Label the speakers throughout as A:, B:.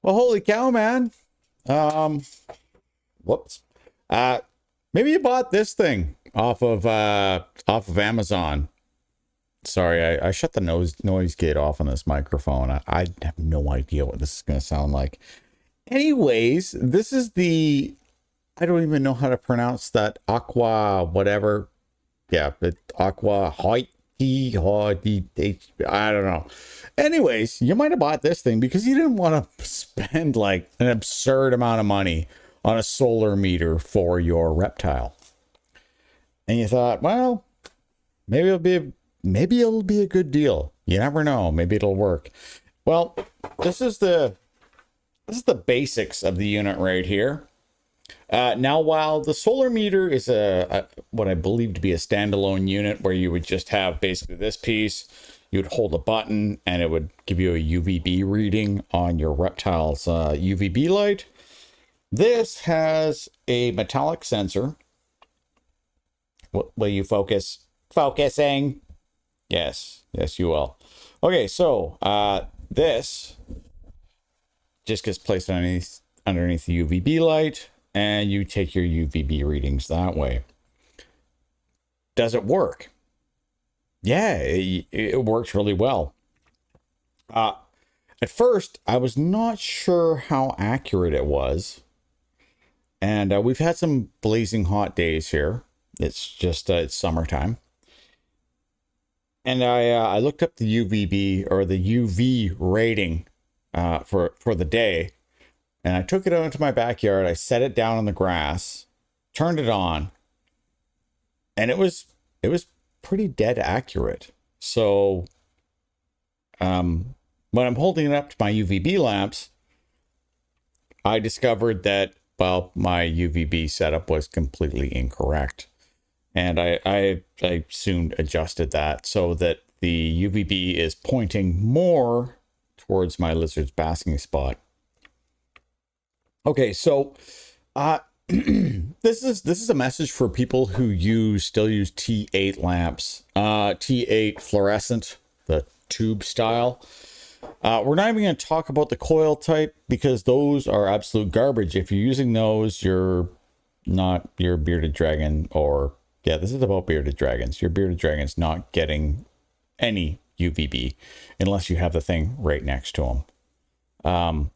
A: Well, holy cow, man. Um, whoops. Uh, Maybe you bought this thing off of Amazon. Sorry, I shut the noise gate off on this microphone. I have no idea what this is going to sound like. Anyways, this is the, I don't even know how to pronounce that, aqua whatever. Yeah, but aqua height. I don't know. Anyways, you might have bought this thing because you didn't want to spend like an absurd amount of money on a solar meter for your reptile. And you thought, well, maybe it'll be a good deal. You never know. Maybe it'll work. Well, this is the basics of the unit right here. Now, while the solar meter is what I believe to be a standalone unit where you would just have basically this piece, you would hold a button and it would give you a UVB reading on your reptile's UVB light. This has a metallic sensor. Will you focus? Focusing. Yes, you will. Okay, so this just gets placed underneath the UVB light, and you take your UVB readings that way. Does it work? Yeah, it works really well. At first, I was not sure how accurate it was. And we've had some blazing hot days here. It's just, it's summertime. And I looked up the UVB or the UV rating for the day. And I took it out into my backyard. I set it down on the grass, turned it on, and it was pretty dead accurate. So when I'm holding it up to my UVB lamps, I discovered that, well, my UVB setup was completely incorrect. And I soon adjusted that so that the UVB is pointing more towards my lizard's basking spot. Okay, so this is a message for people who still use T8 lamps, T8 fluorescent, the tube style. We're not even going to talk about the coil type because those are absolute garbage. If you're using those, you're not your bearded dragon, or yeah, this is about bearded dragons. Your bearded dragon's not getting any UVB unless you have the thing right next to them.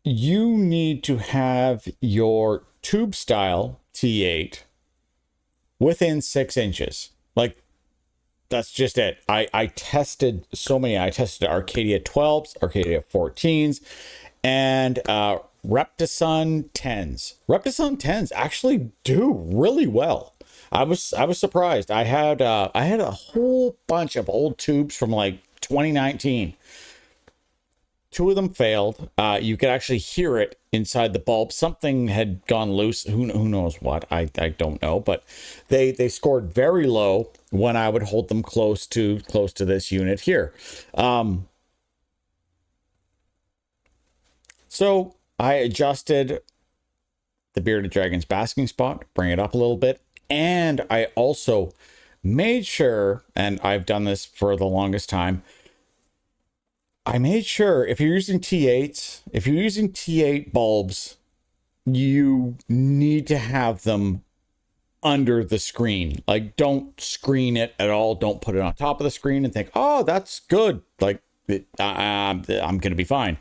A: You need to have your tube style T8 within 6 inches. Like, that's just it. I tested so many. I tested Arcadia 12s, Arcadia 14s, and Reptison 10s. Reptison 10s actually do really well. I was surprised. I had a whole bunch of old tubes from like 2019. 2 of them failed. You could actually hear it inside the bulb. Something had gone loose. Who knows what? I don't know. But they scored very low when I would hold them close to this unit here. So I adjusted the bearded dragon's basking spot, bring it up a little bit, and I also made sure, and I've done this for the longest time, I made sure if you're using T8 bulbs, you need to have them under the screen. Like, don't screen it at all. Don't put it on top of the screen and think, oh, that's good. Like, I'm going to be fine.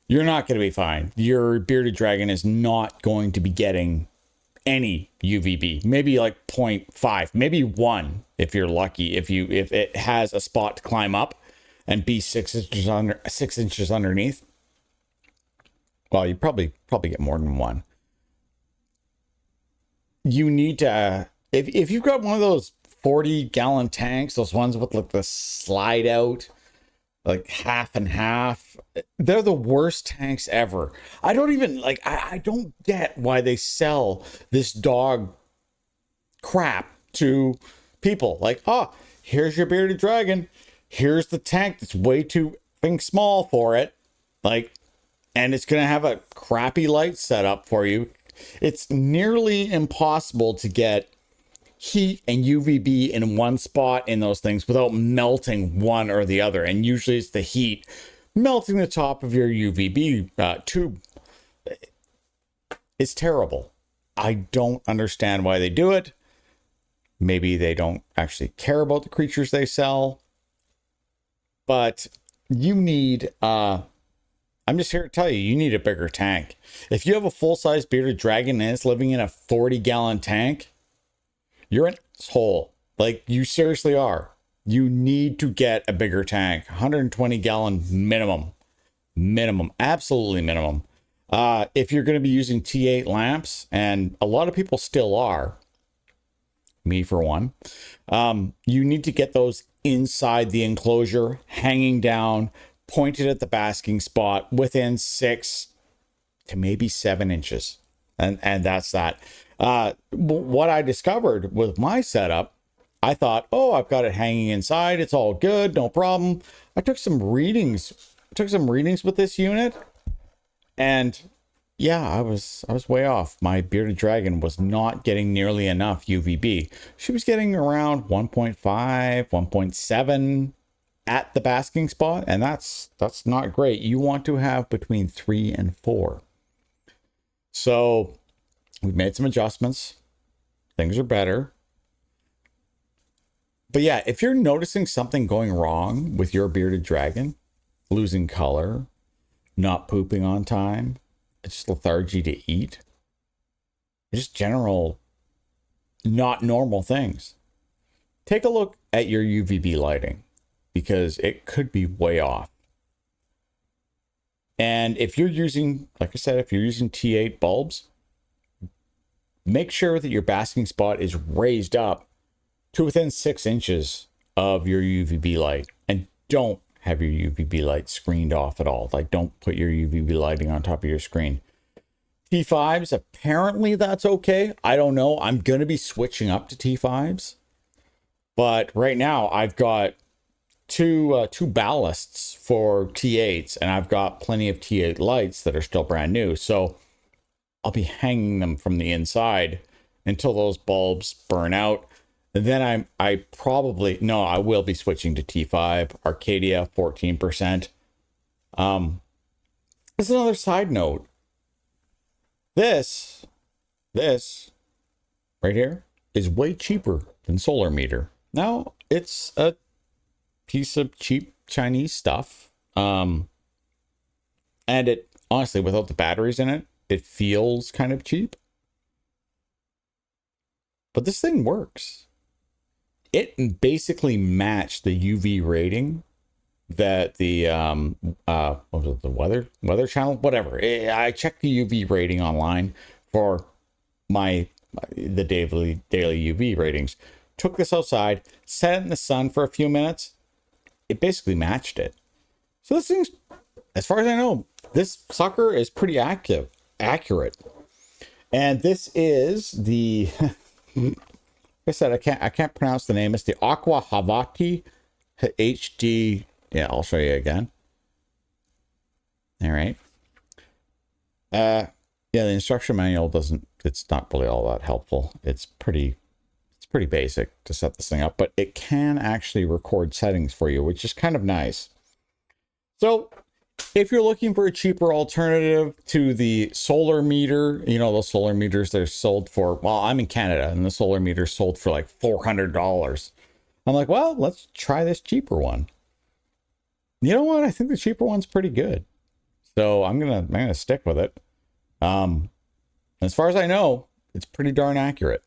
A: You're not going to be fine. Your bearded dragon is not going to be getting any UVB. Maybe like 0.5, maybe 1 if you're lucky. If it has a spot to climb up and be 6 inches underneath. Well, you probably get more than 1. You need to, if you've got one of those 40-gallon tanks, those ones with like the slide out, like half and half, they're the worst tanks ever. I don't even like, I don't get why they sell this dog crap to people. Like, oh, here's your bearded dragon. Here's the tank that's way too small for it. Like, and it's going to have a crappy light setup for you. It's nearly impossible to get heat and UVB in one spot in those things without melting one or the other. And usually it's the heat melting the top of your UVB tube. It's terrible. I don't understand why they do it. Maybe they don't actually care about the creatures they sell. But you need, I'm just here to tell you, you need a bigger tank. If you have a full-size bearded dragon and it's living in a 40-gallon tank, you're an asshole. Like, you seriously are. You need to get a bigger tank. 120-gallon minimum. Minimum. Absolutely minimum. If you're going to be using T8 lamps, and a lot of people still are, me for one, you need to get those inside the enclosure, hanging down, pointed at the basking spot within 6 to maybe 7 inches. And that's that. What I discovered with my setup, I thought, oh, I've got it hanging inside. It's all good. No problem. I took some readings with this unit, and yeah, I was way off. My bearded dragon was not getting nearly enough UVB. She was getting around 1.5, 1.7 at the basking spot, and that's not great. You want to have between 3 and 4. So we've made some adjustments. Things are better. But yeah, if you're noticing something going wrong with your bearded dragon, losing color, not pooping on time, just lethargy to eat, just general not normal things, take a look at your UVB lighting, because it could be way off. And if you're using, like I said, if you're using T8 bulbs, make sure that your basking spot is raised up to within 6 inches of your UVB light, and don't have your UVB light screened off at all. Like, don't put your UVB lighting on top of your screen. T5s, apparently that's okay. I don't know. I'm going to be switching up to T5s. But right now I've got two ballasts for T8s, and I've got plenty of T8 lights that are still brand new. So I'll be hanging them from the inside until those bulbs burn out. And then I will be switching to T5 Arcadia 14%. As another side note, this right here is way cheaper than Solar Meter. Now, it's a piece of cheap Chinese stuff. And it, honestly, without the batteries in it, it feels kind of cheap. But this thing works. It basically matched the UV rating that the what was it, the weather channel, whatever. I checked the UV rating online for the daily UV ratings. Took this outside, set it in the sun for a few minutes. It basically matched it. So this thing's, as far as I know, this sucker is pretty accurate. And this is the I said, I can't pronounce the name. It's the ah-uvcba HD. Yeah, I'll show you again. All right. Yeah, the instruction manual it's not really all that helpful. It's pretty basic to set this thing up, but it can actually record settings for you, which is kind of nice. So if you're looking for a cheaper alternative to the Solar Meter, those Solar Meters, they're sold for, well, I'm in Canada, and the Solar Meter sold for like $400. I'm like, well, let's try this cheaper one. You know what? I think the cheaper one's pretty good. So I'm gonna stick with it. As far as I know, it's pretty darn accurate.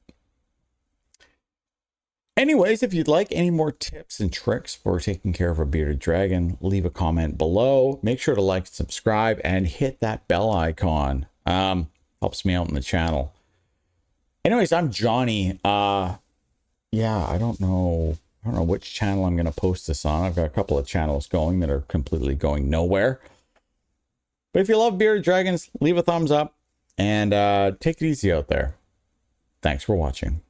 A: Anyways, if you'd like any more tips and tricks for taking care of a bearded dragon, leave a comment below. Make sure to like, subscribe, and hit that bell icon. Helps me out in the channel. Anyways, I'm Johnny. Yeah, I don't know which channel I'm going to post this on. I've got a couple of channels going that are completely going nowhere. But if you love bearded dragons, leave a thumbs up and take it easy out there. Thanks for watching.